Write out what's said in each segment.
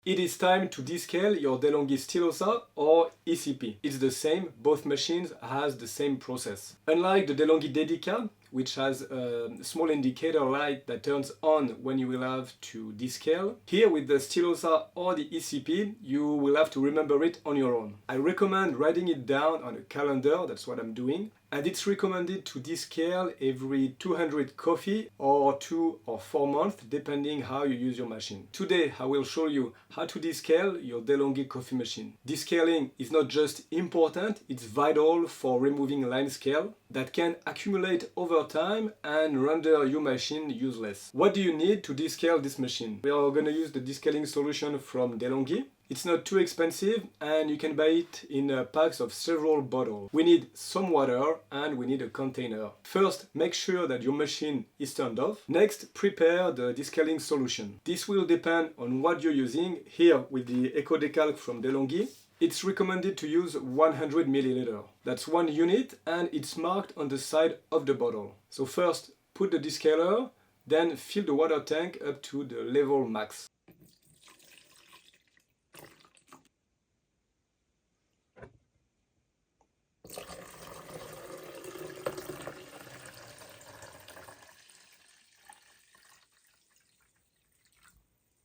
It is time to descale your DeLonghi Stilosa or ECP. It's the same, both machines has the same process. Unlike the DeLonghi Dedica, which has a small indicator light that turns on when you will have to descale, here with the Stilosa or the ECP, you will have to remember it on your own. I recommend writing it down on a calendar, that's what I'm doing, and it's recommended to descale every 200 coffee or 2 or 4 months, depending how you use your machine. Today I will show you how to descale your DeLonghi coffee machine. Descaling is not just important, it's vital for removing line scale that can accumulate over time and render your machine useless. What do you need to descale this machine? We are going to use the descaling solution from DeLonghi. It's not too expensive and you can buy it in packs of several bottles. We need some water and we need a container. First, make sure that your machine is turned off. Next, prepare the descaling solution. This will depend on what you're using. Here with the Eco Decalc from DeLonghi, it's recommended to use 100 milliliter. That's 1 unit and it's marked on the side of the bottle. So first, put the descaler, then fill the water tank up to the level max.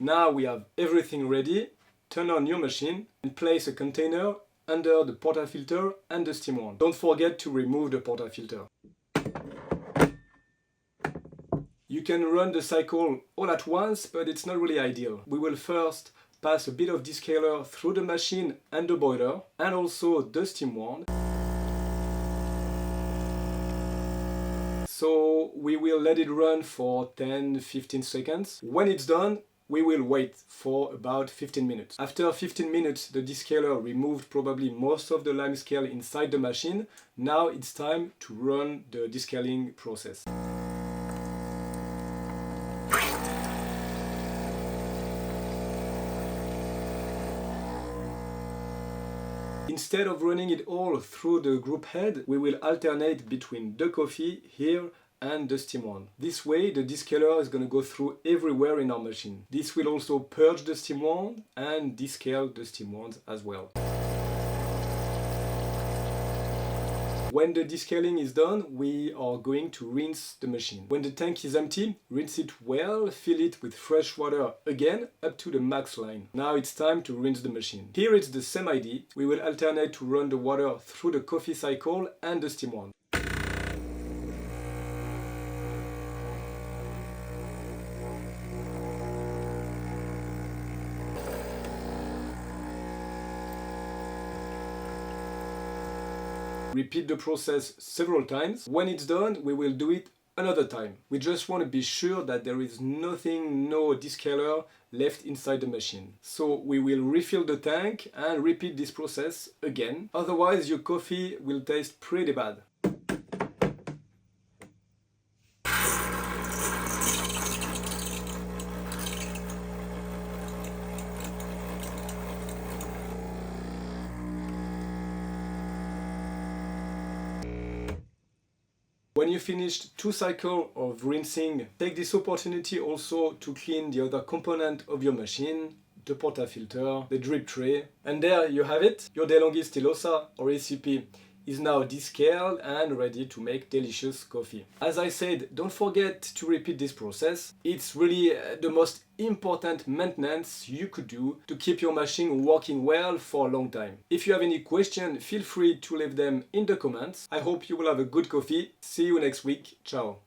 Now we have everything ready. Turn on your machine and place a container under the portafilter and the steam wand. Don't forget to remove the portafilter. You can run the cycle all at once, but it's not really ideal. We will first pass a bit of descaler through the machine and the boiler, and also the steam wand. So we will let it run for 10-15 seconds. When it's done, we will wait for about 15 minutes. After 15 minutes, the descaler removed probably most of the lime scale inside the machine. Now it's time to run the descaling process. Instead of running it all through the group head, we will alternate between the coffee here and the steam wand. This way the descaler is going to go through everywhere in our machine. This will also purge the steam wand and descale the steam wands as well. When the descaling is done, we are going to rinse the machine. When the tank is empty, rinse it well, fill it with fresh water again up to the max line. Now it's time to rinse the machine. Here it's the same idea. We will alternate to run the water through the coffee cycle and the steam wand. Repeat the process several times. When it's done, we will do it another time. We just want to be sure that there is nothing, no descaler left inside the machine. So we will refill the tank and repeat this process again. Otherwise, your coffee will taste pretty bad. When you finished 2 cycles of rinsing, take this opportunity also to clean the other component of your machine, the portafilter, the drip tray. And there you have it. Your DeLonghi Stilosa or ECP is now descaled and ready to make delicious coffee. As I said, don't forget to repeat this process. It's really the most important maintenance you could do to keep your machine working well for a long time. If you have any questions, feel free to leave them in the comments. I hope you will have a good coffee. See you next week. Ciao.